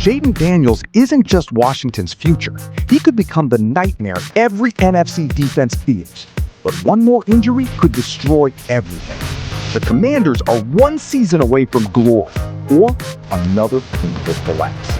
Jaden Daniels isn't just Washington's future. He could become the nightmare every NFC defense fears. But one more injury could destroy everything. The Commanders are one season away from glory, or another painful collapse.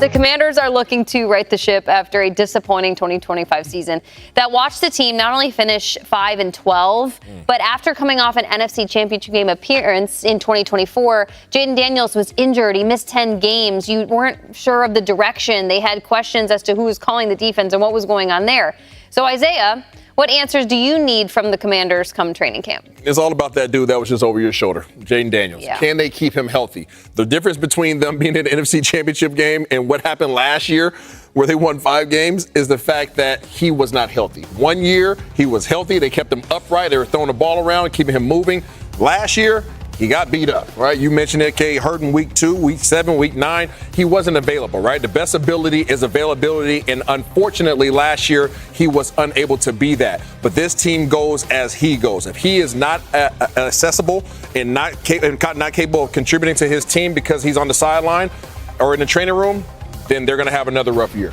The Commanders are looking to right the ship after a disappointing 2025 season that watched the team not only finish 5-12, but after coming off an NFC Championship game appearance in 2024, Jaden Daniels was injured. He missed 10 games. You weren't sure of the direction. They had questions as to who was calling the defense and what was going on there. So, Isaiah, what answers do you need from the Commanders come training camp? It's all about that dude that was just over your shoulder, Jaden Daniels. Yeah. Can they keep him healthy? The difference between them being in the NFC Championship game and what happened last year, where they won 5 games, is the fact that he was not healthy. 1 year, he was healthy. They kept him upright. They were throwing the ball around, keeping him moving. Last year, he got beat up, right? You mentioned it, Kay, hurt in week 2, week 7, week 9. He wasn't available, right? The best ability is availability, and unfortunately, last year, he was unable to be that. But this team goes as he goes. If he is not accessible and not capable of contributing to his team because he's on the sideline or in the training room, then they're going to have another rough year.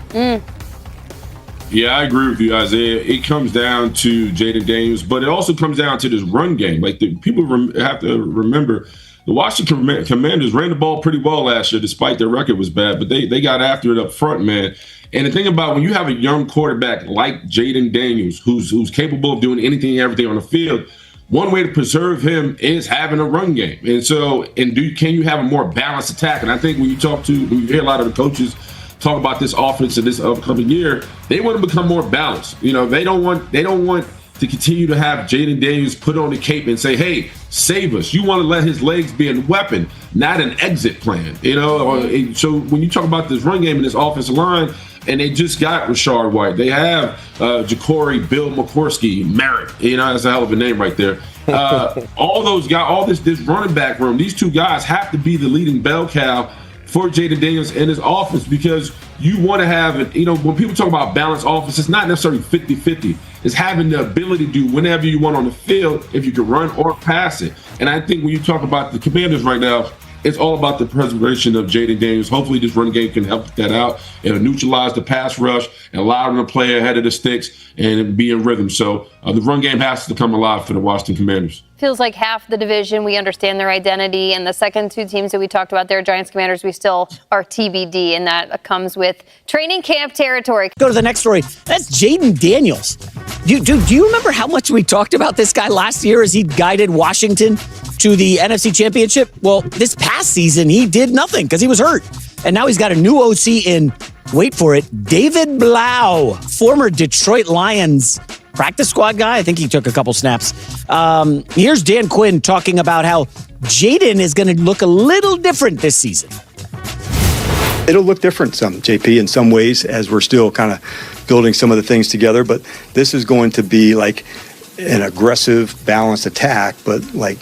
Yeah, I agree with you, Isaiah. It comes down to Jaden Daniels, but it also comes down to this run game. Like, the people have to remember, the Washington Commanders ran the ball pretty well last year, despite their record was bad, but they got after it up front, man. And the thing about when you have a young quarterback like Jaden Daniels, who's capable of doing anything and everything on the field, one way to preserve him is having a run game. And so, can you have a more balanced attack? And I think when you hear a lot of the coaches talk about this offense in this upcoming year, they want to become more balanced. You know, they don't want to continue to have Jaden Daniels put on the cape and say, hey, save us. You want to let his legs be a weapon, not an exit plan. You know, so when you talk about this run game and this offensive line, and they just got Rashard White. They have Ja'Cory Bill McCorsky, Merritt. You know, that's a hell of a name right there. All those guys, all this running back room, these two guys have to be the leading bell cow for Jaden Daniels and his offense, because you want to have, when people talk about balanced offense, it's not necessarily 50-50. It's having the ability to do whenever you want on the field, if you can run or pass it. And I think when you talk about the Commanders right now, it's all about the preservation of Jaden Daniels. Hopefully this run game can help that out and neutralize the pass rush and allow them to play ahead of the sticks and be in rhythm. So the run game has to come alive for the Washington Commanders. Feels like half the division, we understand their identity, and the second 2 teams that we talked about there, Giants, Commanders, we still are TBD, and that comes with training camp territory. Go to the next story. That's Jaden Daniels. Do you remember how much we talked about this guy last year as he guided Washington to the NFC Championship? Well, this past season, he did nothing because he was hurt. And now he's got a new OC in, wait for it, David Blau, former Detroit Lions practice squad guy. I think he took a couple snaps. Here's Dan Quinn talking about how Jaden is going to look a little different this season. It'll look different, JP, in some ways, as we're still kind of building some of the things together. But this is going to be like an aggressive, balanced attack, but like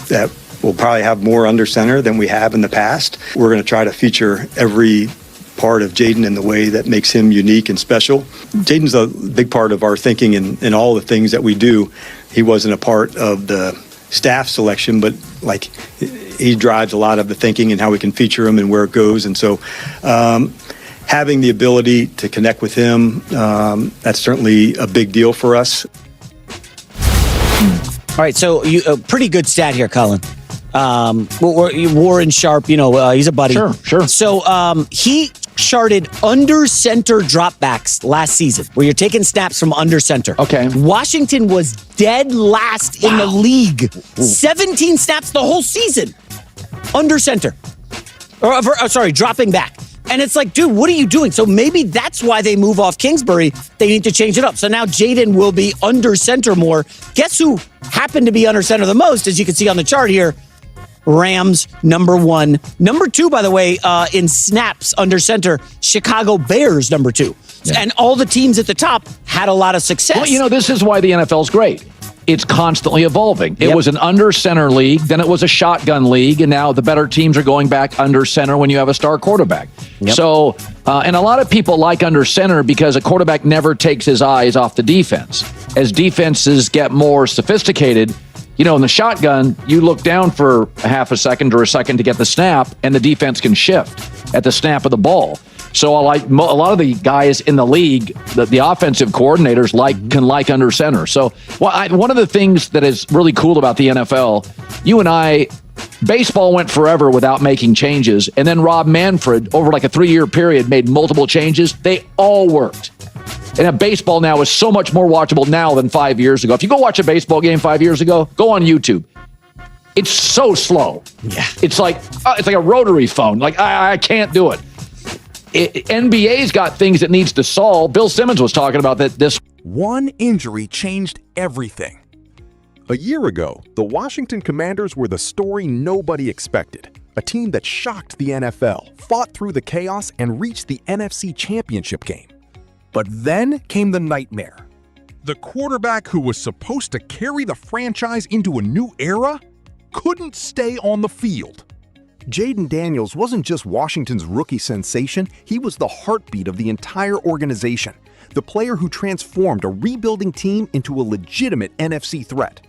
that we'll probably have more under center than we have in the past. We're going to try to feature every part of Jaden in the way that makes him unique and special. Jaden's a big part of our thinking in all the things that we do. He wasn't a part of the staff selection, but like he drives a lot of the thinking and how we can feature him and where it goes. And so having the ability to connect with him, that's certainly a big deal for us. All right, so a pretty good stat here, Colin. Warren Sharp, he's a buddy. Sure. So he charted under center dropbacks last season, where you're taking snaps from under center. Okay. Washington was dead last in the league. 17 snaps the whole season. Under center. Dropping back. And it's like, dude, what are you doing? So maybe that's why they move off Kingsbury. They need to change it up. So now Jaden will be under center more. Guess who happened to be under center the most, as you can see on the chart here? Rams, number 1. Number 2, by the way, in snaps under center, Chicago Bears, number 2. Yeah. And all the teams at the top had a lot of success. Well, this is why the NFL is great. it's constantly evolving. It was an under center league, then it was a shotgun league, and now the better teams are going back under center when you have a star quarterback. So, and a lot of people like under center because a quarterback never takes his eyes off the defense. As defenses get more sophisticated, in the shotgun, you look down for a half a second or a second to get the snap, and the defense can shift at the snap of the ball. So a lot of the guys in the league, the offensive coordinators can like under center. So one of the things that is really cool about the NFL, you and I, baseball went forever without making changes. And then Rob Manfred, over like a 3-year period, made multiple changes. They all worked. And baseball now is so much more watchable now than 5 years ago. If you go watch a baseball game 5 years ago, go on YouTube. It's so slow. Yeah. It's like a rotary phone. Like, I can't do it. NBA's got things it needs to solve. Bill Simmons was talking about that. One injury changed everything. A year ago, the Washington Commanders were the story nobody expected. A team that shocked the NFL, fought through the chaos, and reached the NFC Championship game. But then came the nightmare. The quarterback who was supposed to carry the franchise into a new era couldn't stay on the field. Jaden Daniels wasn't just Washington's rookie sensation, he was the heartbeat of the entire organization, the player who transformed a rebuilding team into a legitimate NFC threat.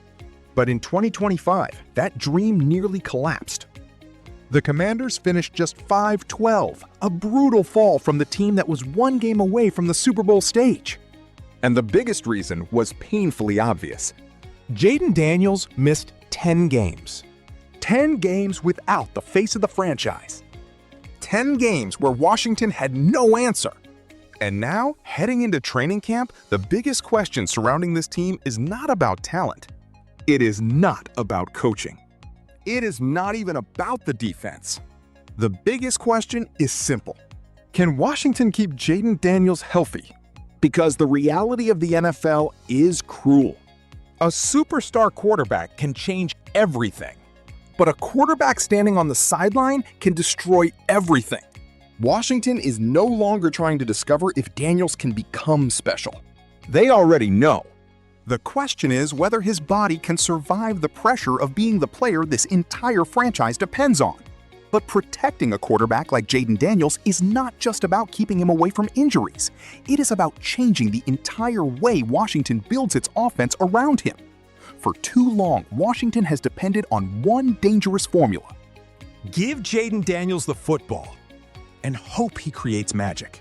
But in 2025, that dream nearly collapsed. The Commanders finished just 5-12, a brutal fall from the team that was one game away from the Super Bowl stage. And the biggest reason was painfully obvious. Jaden Daniels missed 10 games. 10 games without the face of the franchise. 10 games where Washington had no answer. And now, heading into training camp, the biggest question surrounding this team is not about talent. It is not about coaching. It is not even about the defense. The biggest question is simple. Can Washington keep Jaden Daniels healthy? Because the reality of the NFL is cruel. A superstar quarterback can change everything. But a quarterback standing on the sideline can destroy everything. Washington is no longer trying to discover if Daniels can become special. They already know. The question is whether his body can survive the pressure of being the player this entire franchise depends on. But protecting a quarterback like Jaden Daniels is not just about keeping him away from injuries. It is about changing the entire way Washington builds its offense around him. For too long, Washington has depended on one dangerous formula. Give Jaden Daniels the football and hope he creates magic.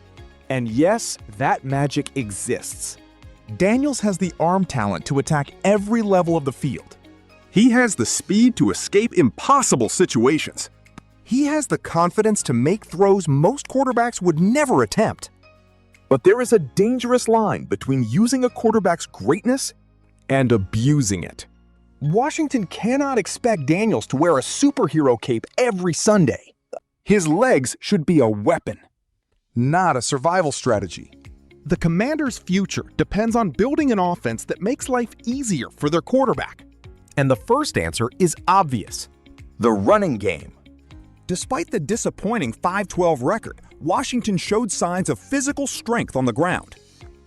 And yes, that magic exists. Daniels has the arm talent to attack every level of the field. He has the speed to escape impossible situations. He has the confidence to make throws most quarterbacks would never attempt. But there is a dangerous line between using a quarterback's greatness and abusing it. Washington cannot expect Daniels to wear a superhero cape every Sunday. His legs should be a weapon, not a survival strategy. The Commanders' future depends on building an offense that makes life easier for their quarterback. And the first answer is obvious: the running game. Despite the disappointing 5-12 record, Washington showed signs of physical strength on the ground.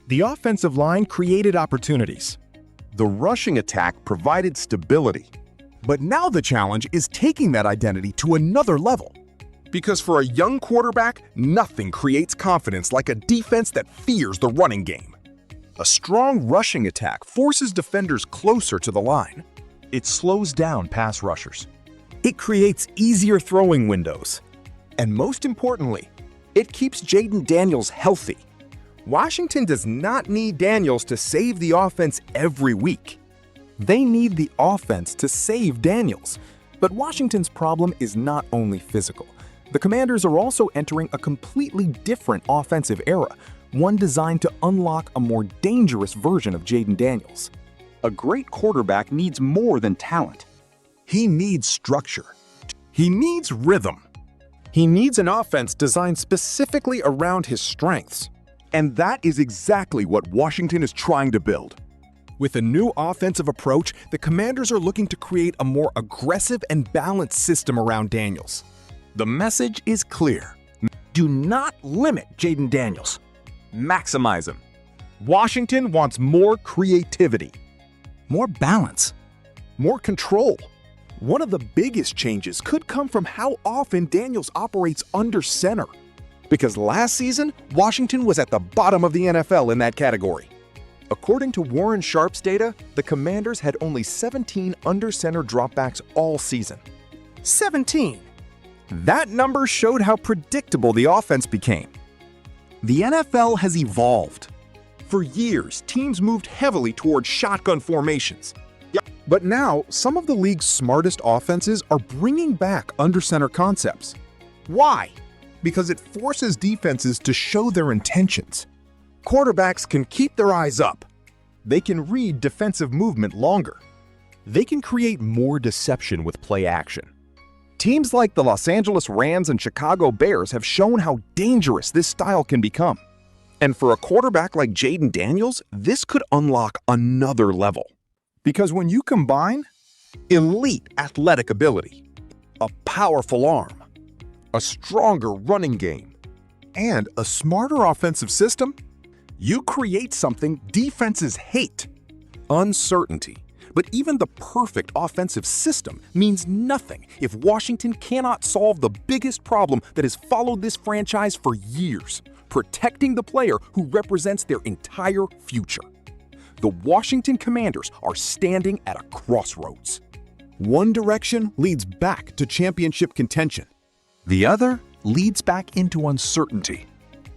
The offensive line created opportunities. The rushing attack provided stability. But now the challenge is taking that identity to another level. Because for a young quarterback, nothing creates confidence like a defense that fears the running game. A strong rushing attack forces defenders closer to the line. It slows down pass rushers. It creates easier throwing windows. And most importantly, it keeps Jaden Daniels healthy. Washington does not need Daniels to save the offense every week. They need the offense to save Daniels. But Washington's problem is not only physical. The Commanders are also entering a completely different offensive era, one designed to unlock a more dangerous version of Jaden Daniels. A great quarterback needs more than talent. He needs structure. He needs rhythm. He needs an offense designed specifically around his strengths. And that is exactly what Washington is trying to build. With a new offensive approach, the Commanders are looking to create a more aggressive and balanced system around Daniels. The message is clear. Do not limit Jaden Daniels. Maximize him. Washington wants more creativity. more balance, more control. One of the biggest changes could come from how often Daniels operates under center. Because last season, Washington was at the bottom of the NFL in that category. According to Warren Sharp's data, the Commanders had only 17 under center dropbacks all season. 17. That number showed how predictable the offense became. The NFL has evolved. For years, teams moved heavily toward shotgun formations. But now, some of the league's smartest offenses are bringing back under center concepts. Why? Because it forces defenses to show their intentions. Quarterbacks can keep their eyes up. They can read defensive movement longer. They can create more deception with play action. Teams like the Los Angeles Rams and Chicago Bears have shown how dangerous this style can become. And for a quarterback like Jaden Daniels, this could unlock another level. Because when you combine elite athletic ability, a powerful arm, a stronger running game, and a smarter offensive system, you create something defenses hate: uncertainty. But even the perfect offensive system means nothing if Washington cannot solve the biggest problem that has followed this franchise for years: protecting the player who represents their entire future. The Washington Commanders are standing at a crossroads. One direction leads back to championship contention. The other leads back into uncertainty.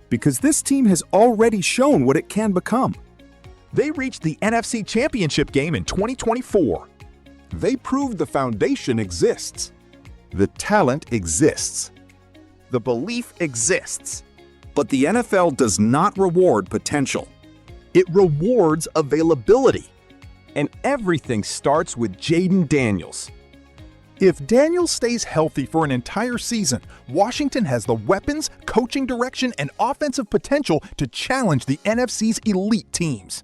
Because this team has already shown what it can become. They reached the NFC Championship game in 2024. They proved the foundation exists. The talent exists. The belief exists. But the NFL does not reward potential. It rewards availability. And everything starts with Jaden Daniels. If Daniels stays healthy for an entire season, Washington has the weapons, coaching direction, and offensive potential to challenge the NFC's elite teams.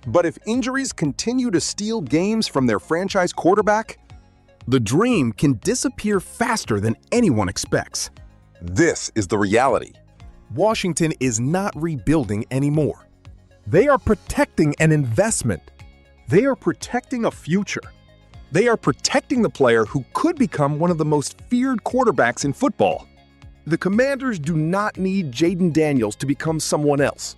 But if injuries continue to steal games from their franchise quarterback, the dream can disappear faster than anyone expects. This is the reality. Washington is not rebuilding anymore. They are protecting an investment. They are protecting a future. They are protecting the player who could become one of the most feared quarterbacks in football. The Commanders do not need Jaden Daniels to become someone else.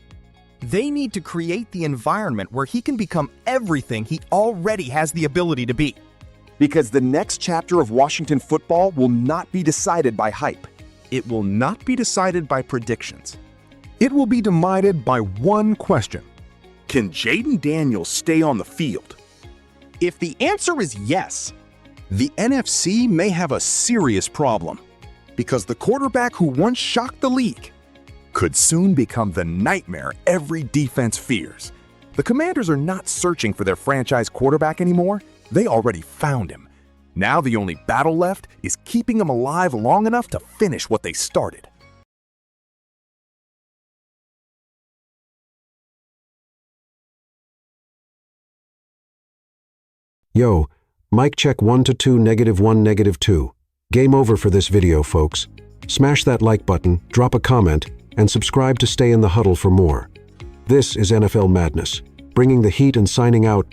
They need to create the environment where he can become everything he already has the ability to be. Because the next chapter of Washington football will not be decided by hype. It will not be decided by predictions. It will be decided by one question: can Jaden Daniels stay on the field? If the answer is yes, the NFC may have a serious problem. Because the quarterback who once shocked the league could soon become the nightmare every defense fears. The Commanders are not searching for their franchise quarterback anymore. They already found him. Now the only battle left is keeping him alive long enough to finish what they started. Yo, mic check 1 to 2, -1, -2. Game over for this video, folks. Smash that like button, drop a comment, and subscribe to stay in the huddle for more. This is NFL Madness, bringing the heat and signing out.